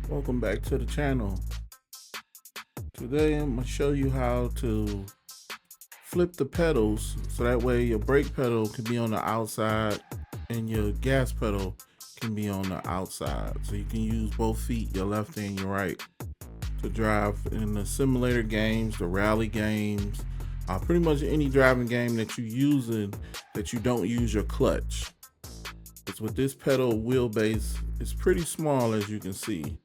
Welcome back to the channel. Today I'm going to show you how to flip the pedals so that way your brake pedal can be on the outside and your gas pedal can be on the outside. So you can use both feet, your left and your right, to drive in the simulator games, the rally games, pretty much any driving game that you're using that you don't use your clutch. It's with this pedal wheelbase, it's pretty small as you can see.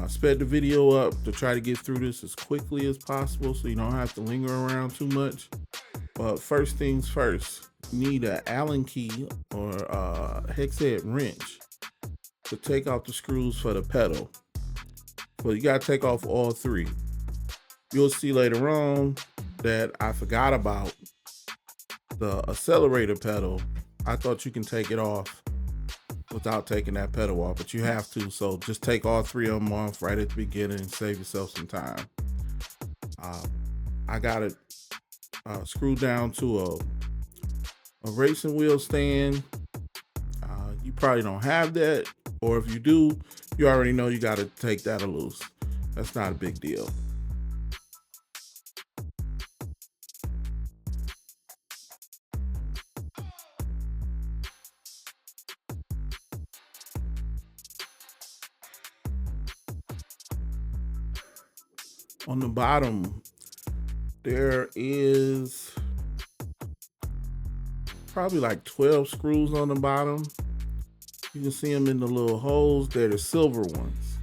Sped the video up to try to get through this as quickly as possible so you don't have to linger around too much. But first things first, you need an Allen key or a hex head wrench to take off the screws for the pedal. But you gotta take off all three. You'll see later on that I forgot about the accelerator pedal. I thought you can take it off without taking that pedal off, but you have to. So just take all three of them off right at the beginning and save yourself some time. I got it screwed down to a racing wheel stand. You probably don't have that, or if you do, you already know you got to take that loose. That's not a big deal. On the bottom, there is probably like 12 screws on the bottom. You can see them in the little holes. They're the silver ones.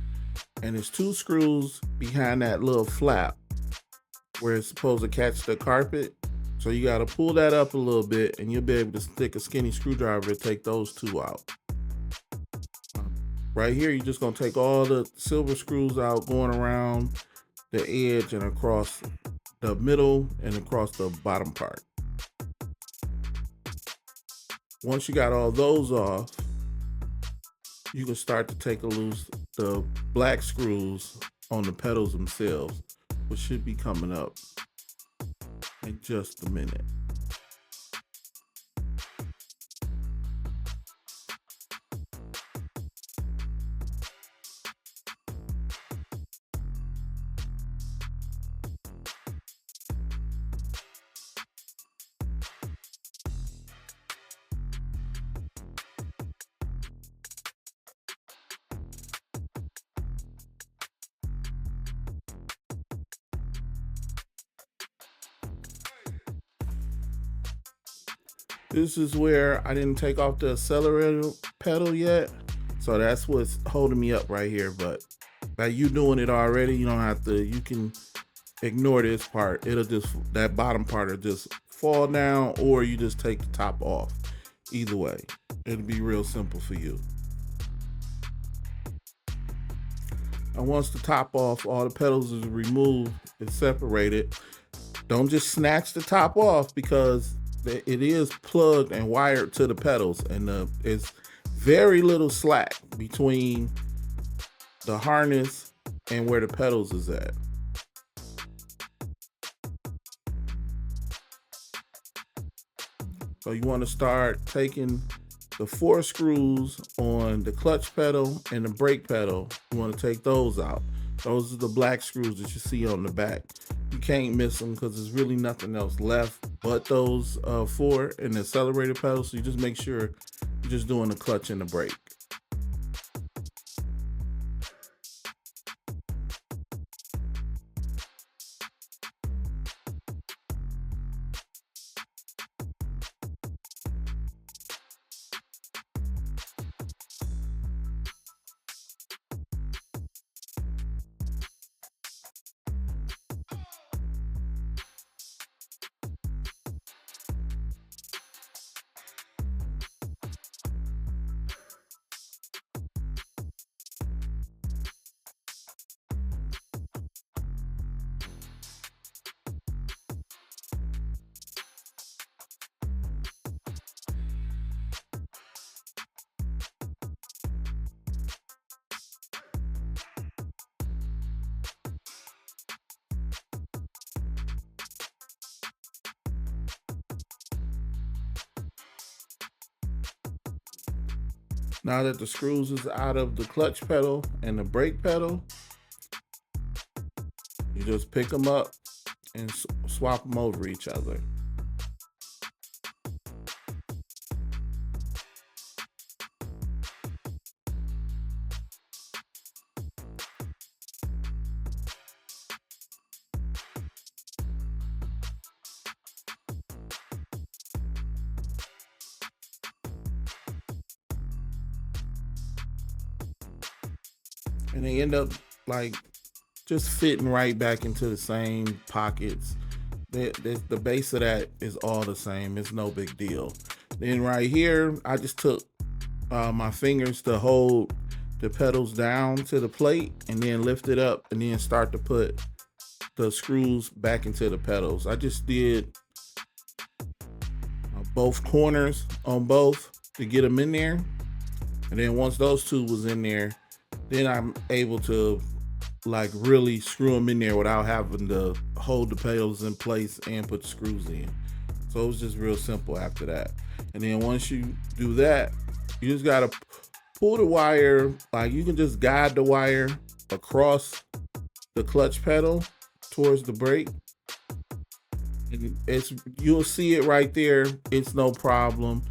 And there's 2 screws behind that little flap where it's supposed to catch the carpet. So you got to pull that up a little bit and you'll be able to stick a skinny screwdriver to take those 2 out. Right here, you're just going to take all the silver screws out going around the edge and across the middle and across the bottom part. Once you got all those off, you can start to take loose the black screws on the pedals themselves, which should be coming up in just a minute. This is where I didn't take off the accelerator pedal yet. So that's what's holding me up right here. But by you doing it already, you don't have to, you can ignore this part. It'll just, that bottom part will just fall down, or you just take the top off. Either way, it'll be real simple for you. And once the top off, all the pedals is removed and separated. Don't just snatch the top off because it is plugged and wired to the pedals, and it's very little slack between the harness and where the pedals is at. So you want to start taking the 4 screws on the clutch pedal and the brake pedal. You want to take those out. Those are the black screws that you see on the back. You can't miss them because there's really nothing else left but those 4 in the accelerator pedal. So you just make sure you're just doing the clutch and the brake. Now that the screws is out of the clutch pedal and the brake pedal, you just pick them up and swap them over each other. And they end up like just fitting right back into the same pockets. The base of that is all the same. It's no big deal. Then right here, I just took my fingers to hold the pedals down to the plate and then lift it up and then start to put the screws back into the pedals. I just did both corners on both to get them in there. And then once those two was in there, then I'm able to like really screw them in there without having to hold the pedals in place and put the screws in. So it was just real simple after that. And then once you do that, you just gotta pull the wire, like you can just guide the wire across the clutch pedal towards the brake. And you'll see it right there. It's no problem.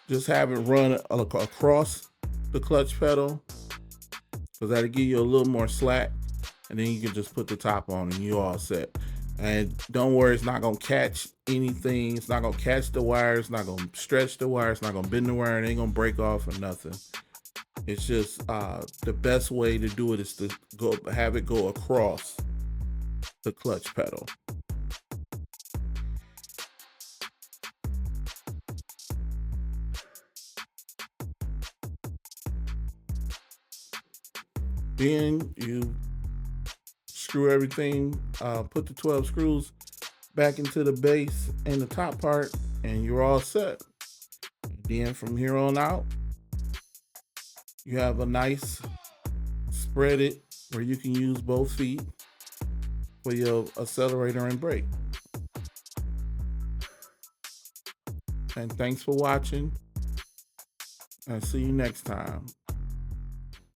Just have it run across the clutch pedal, because that'll give you a little more slack, and then you can just put the top on and you're all set. And don't worry, it's not gonna catch anything. It's not gonna catch the wire. It's not gonna stretch the wire. It's not gonna bend the wire. It ain't gonna break off or nothing. It's just the best way to do it is to have it go across the clutch pedal. Then you screw everything, put the 12 screws back into the base and the top part, and you're all set. Then from here on out, you have a nice spread it where you can use both feet for your accelerator and brake. And thanks for watching, and see you next time.